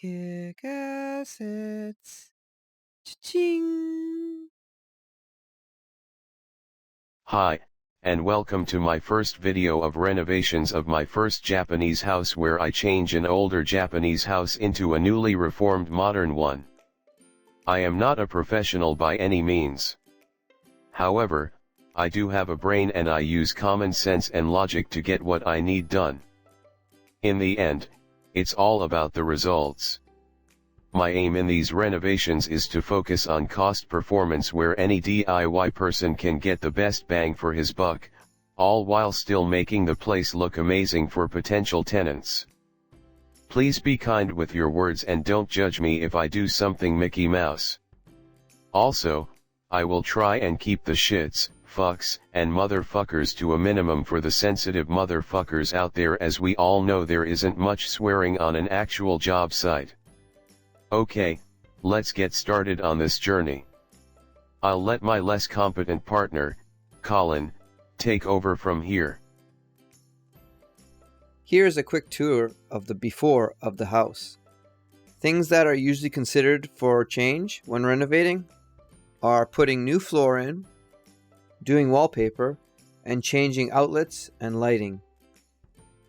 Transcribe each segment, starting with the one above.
結果説チチン Hi, and welcome to my first video of renovations of my first Japanese house where I change an older Japanese house into a newly reformed modern one. I am not a professional by any means. However, I do have a brain and I use common sense and logic to get what I need done. In the end, it's all about the results. My aim in these renovations is to focus on cost performance where any DIY person can get the best bang for his buck, all while still making the place look amazing for potential tenants. Please be kind with your words and don't judge me if I do something Mickey Mouse. Also, I will try and keep the shits, fucks, and motherfuckers to a minimum for the sensitive motherfuckers out there, as we all know there isn't much swearing on an actual job site. Okay, let's get started on this journey. I'll let my less competent partner, Colin, take over from here. Here's a quick tour of the before of the house. Things that are usually considered for change when renovating are putting new floor in, doing wallpaper, and changing outlets and lighting.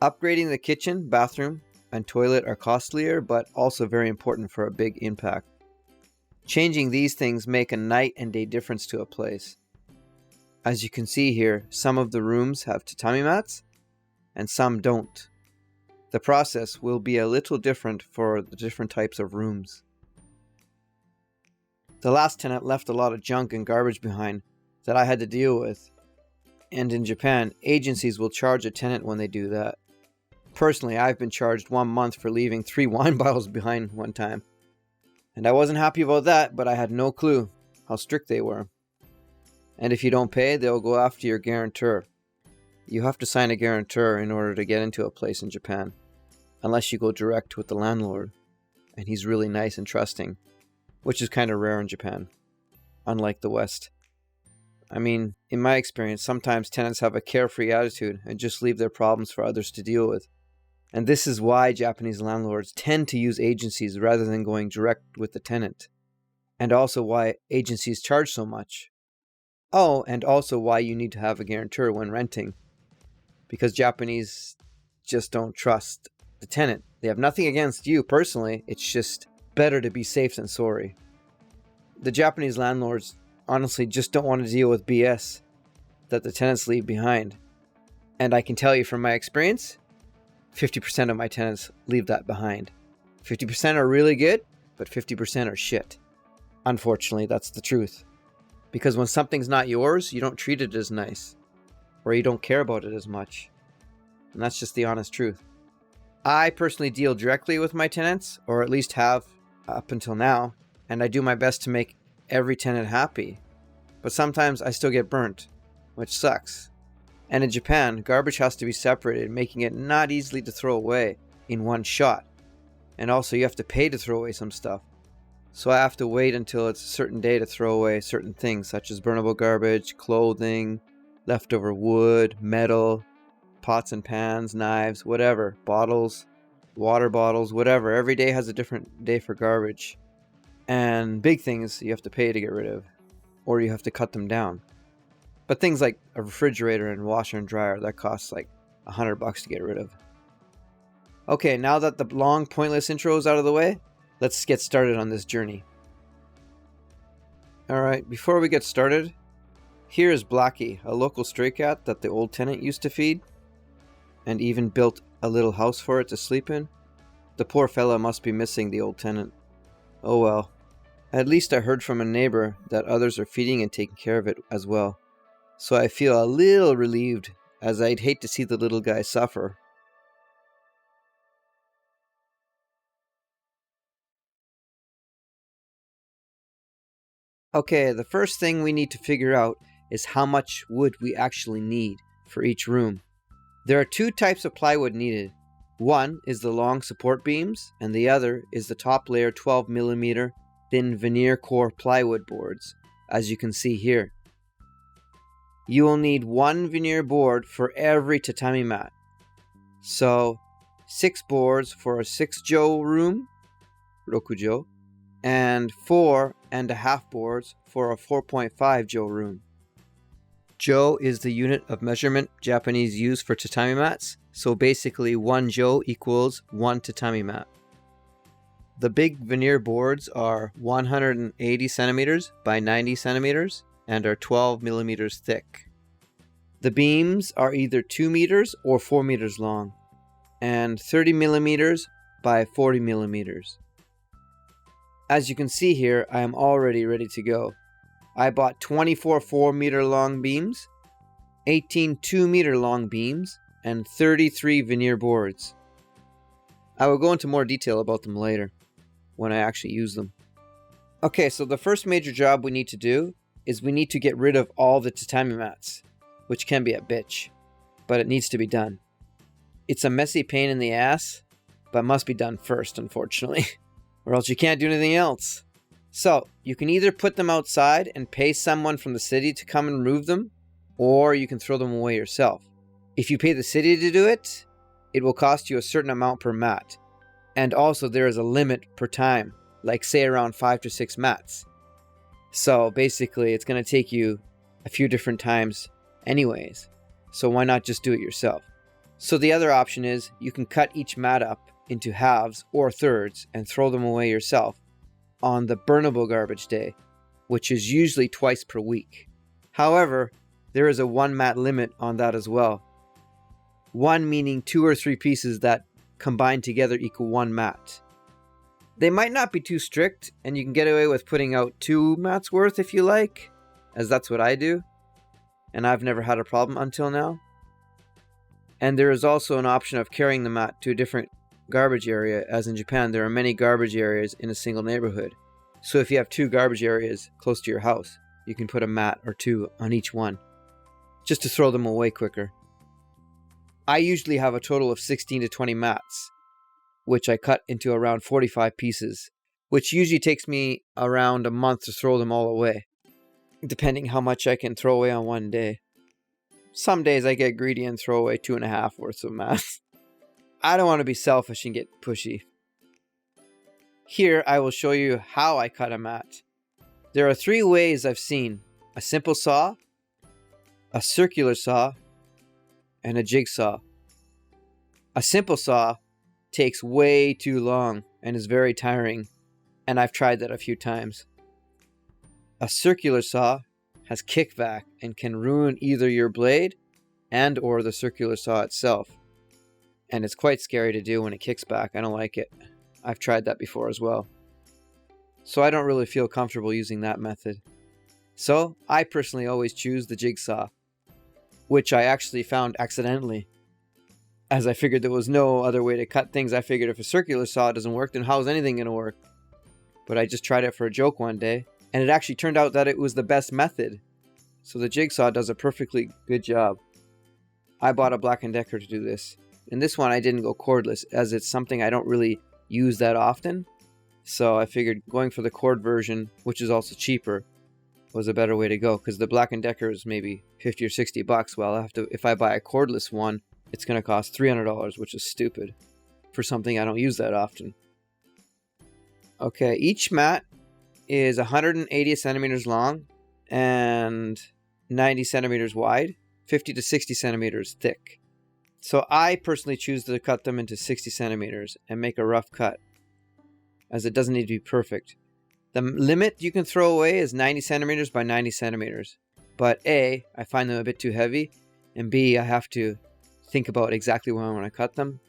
Upgrading the kitchen, bathroom, and toilet are costlier, but also very important for a big impact. Changing these things make a night and day difference to a place. As you can see here, some of the rooms have tatami mats, and some don't. The process will be a little different for the different types of rooms. The last tenant left a lot of junk and garbage behind that I had to deal with. And in Japan, agencies will charge a tenant when they do that. Personally, I've been charged 1 month for leaving 3 wine bottles behind one time. And I wasn't happy about that, but I had no clue how strict they were. And if you don't pay, they'll go after your guarantor. You have to sign a guarantor in order to get into a place in Japan, unless you go direct with the landlord, and he's really nice and trusting, which is kind of rare in Japan, unlike the West. I mean, in my experience, sometimes tenants have a carefree attitude and just leave their problems for others to deal with. And this is why Japanese landlords tend to use agencies rather than going direct with the tenant. And also why agencies charge so much. Oh, and also why you need to have a guarantor when renting. Because Japanese just don't trust the tenant. They have nothing against you personally, it's just better to be safe than sorry. The Japanese landlords honestly just don't want to deal with BS that the tenants leave behind. And I can tell you from my experience, 50% of my tenants leave that behind. 50% are really good, but 50% are shit. Unfortunately, that's the truth. Because when something's not yours, you don't treat it as nice. Or you don't care about it as much. And that's just the honest truth. I personally deal directly with my tenants, or at least have up until now, and I do my best to make every tenant happy. But sometimes I still get burnt, which sucks. And in Japan, garbage has to be separated, making it not easily to throw away in one shot. And also you have to pay to throw away some stuff. So I have to wait until it's a certain day to throw away certain things, such as burnable garbage, clothing, leftover wood, metal, pots and pans, knives, whatever, bottles, water bottles, whatever. Every day has a different day for garbage. And big things you have to pay to get rid of, or you have to cut them down. But things like a refrigerator and washer and dryer, that costs like $100 to get rid of. Okay, now that the long, pointless intro is out of the way, let's get started on this journey. Alright, before we get started, here is Blackie, a local stray cat that the old tenant used to feed, and even built a little house for it to sleep in. The poor fella must be missing the old tenant. Oh well. At least I heard from a neighbor that others are feeding and taking care of it as well. So I feel a little relieved, as I'd hate to see the little guy suffer. Okay, the first thing we need to figure out is how much wood we actually need for each room. There are 2 types of plywood needed. One is the long support beams, and the other is the top layer 12mm thin veneer core plywood boards, as you can see here. You will need 1 veneer board for every tatami mat. So 6 boards for a 6 jo room 6 畳, and 4.5 boards for a 4.5 畳room. Jo is the unit of measurement Japanese use for tatami mats, so basically 1 jo equals 1 tatami mat. The big veneer boards are 180 centimeters by 90 centimeters and are 12 millimeters thick. The beams are either 2 meters or 4 meters long, and 30 millimeters by 40 millimeters. As you can see here, I am already ready to go. I bought 24 4-meter long beams, 18 2-meter long beams, and 33 veneer boards. I will go into more detail about them later, when I actually use them. Okay, so the first major job we need to do is we need to get rid of all the tatami mats, which can be a bitch, but it needs to be done. It's a messy pain in the ass, but must be done first, unfortunately, or else you can't do anything else. So, you can either put them outside and pay someone from the city to come and remove them, or you can throw them away yourself. If you pay the city to do it, it will cost you a certain amount per mat. And also there is a limit per time, like say around 5 to 6 mats. So basically it's going to take you a few different times anyways. So why not just do it yourself? So the other option is you can cut each mat up into halves or thirds and throw them away yourself on the burnable garbage day, which is usually twice per week. However, there is a 1 mat limit on that as well. 1 meaning 2 or 3 pieces that combined together equal 1 mat. They might not be too strict, and you can get away with putting out 2 mats worth if you like, as that's what I do, and I've never had a problem until now. And there is also an option of carrying the mat to a different garbage area, as in Japan there are many garbage areas in a single neighborhood. So if you have 2 garbage areas close to your house, you can put a mat or 2 on each one, just to throw them away quicker. I usually have a total of 16 to 20 mats, which I cut into around 45 pieces, which usually takes me around a month to throw them all away, depending how much I can throw away on one day. Some days I get greedy and throw away 2.5 worths of mats. I don't want to be selfish and get pushy. Here I will show you how I cut a mat. There are 3 ways I've seen: a simple saw, a circular saw, and a jigsaw. A simple saw takes way too long and is very tiring, and I've tried that a few times. A circular saw has kickback and can ruin either your blade and or the circular saw itself. And it's quite scary to do when it kicks back. I don't like it. I've tried that before as well. So I don't really feel comfortable using that method. So I personally always choose the jigsaw, which I actually found accidentally. As I figured there was no other way to cut things, I figured if a circular saw doesn't work, then how's anything going to work? But I just tried it for a joke one day, and it actually turned out that it was the best method. So the jigsaw does a perfectly good job. I bought a Black & Decker to do this. In this one I didn't go cordless, as it's something I don't really use that often. So I figured going for the cord version, which is also cheaper, was a better way to go, because the Black & Decker is maybe $50 or $60. Well, if I buy a cordless one, it's going to cost $300, which is stupid for something I don't use that often. Okay, each mat is 180 centimeters long and 90 centimeters wide, 50 to 60 centimeters thick. So I personally choose to cut them into 60 centimeters and make a rough cut, as it doesn't need to be perfect. The limit you can throw away is 90 centimeters by 90 centimeters. But A, I find them a bit too heavy, and B, I have to think about exactly when I want to cut them.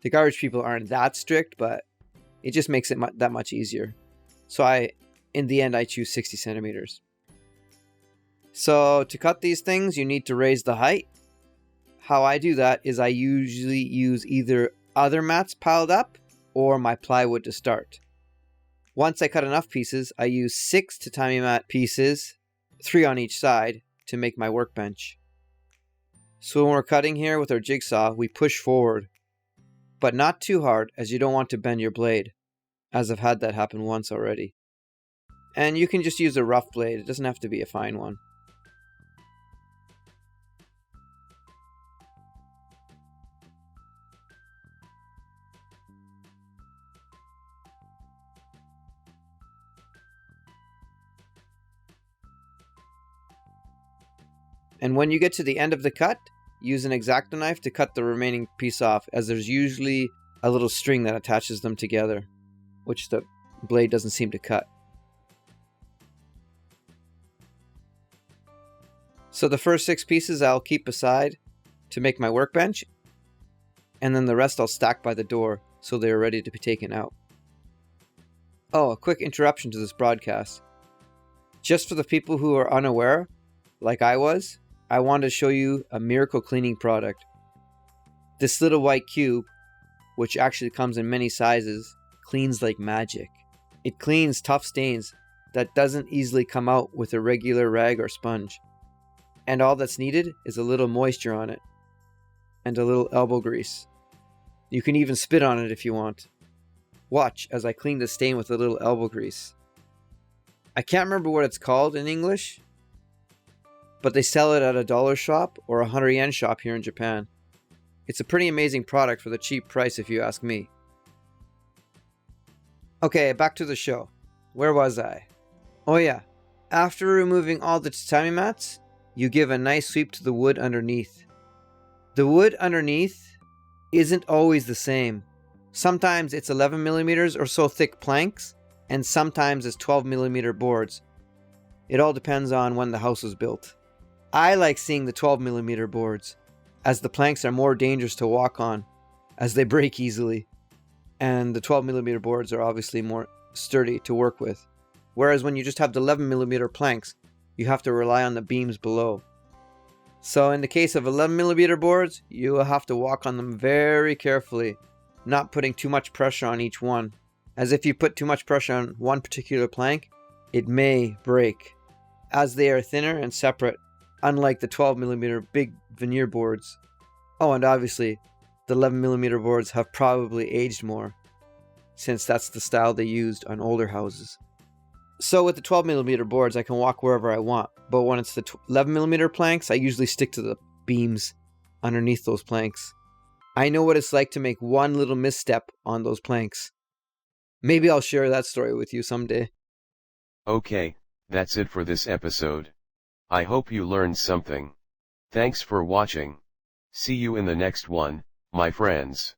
The garbage people aren't that strict, but it just makes it that much easier. So in the end, I choose 60 centimeters. So to cut these things, you need to raise the height. How I do that is I usually use either other mats piled up or my plywood to start. Once I cut enough pieces, I use 6 tatami mat pieces, 3 on each side, to make my workbench. So when we're cutting here with our jigsaw, we push forward, but not too hard, as you don't want to bend your blade, as I've had that happen once already. And you can just use a rough blade, it doesn't have to be a fine one. And when you get to the end of the cut, use an X-Acto knife to cut the remaining piece off, as there's usually a little string that attaches them together, which the blade doesn't seem to cut. So the first 6 pieces I'll keep aside to make my workbench, and then the rest I'll stack by the door so they are ready to be taken out. Oh, a quick interruption to this broadcast. Just for the people who are unaware, like I was, I wanted to show you a miracle cleaning product. This little white cube, which actually comes in many sizes, cleans like magic. It cleans tough stains that doesn't easily come out with a regular rag or sponge. And all that's needed is a little moisture on it, and a little elbow grease. You can even spit on it if you want. Watch as I clean the stain with a little elbow grease. I can't remember what it's called in English, but they sell it at a dollar shop or a 100 yen shop here in Japan. It's a pretty amazing product for the cheap price if you ask me. Okay, back to the show. Where was I? Oh yeah, after removing all the tatami mats, you give a nice sweep to the wood underneath. The wood underneath isn't always the same. Sometimes it's 11 millimeters or so thick planks, and sometimes it's 12 millimeter boards. It all depends on when the house was built. I like seeing the 12 millimeter boards, as the planks are more dangerous to walk on, as they break easily. And the 12 millimeter boards are obviously more sturdy to work with. Whereas when you just have the 11 millimeter planks, you have to rely on the beams below. So in the case of 11 millimeter boards, you will have to walk on them very carefully, not putting too much pressure on each one, as if you put too much pressure on one particular plank, it may break, as they are thinner and separate, unlike the 12 millimeter big veneer boards. Oh, and obviously, the 11 millimeter boards have probably aged more, since that's the style they used on older houses. So with the 12 millimeter boards, I can walk wherever I want, but when it's the 11 millimeter planks, I usually stick to the beams underneath those planks. I know what it's like to make one little misstep on those planks. Maybe I'll share that story with you someday. Okay, that's it for this episode. I hope you learned something. Thanks for watching. See you in the next one, my friends.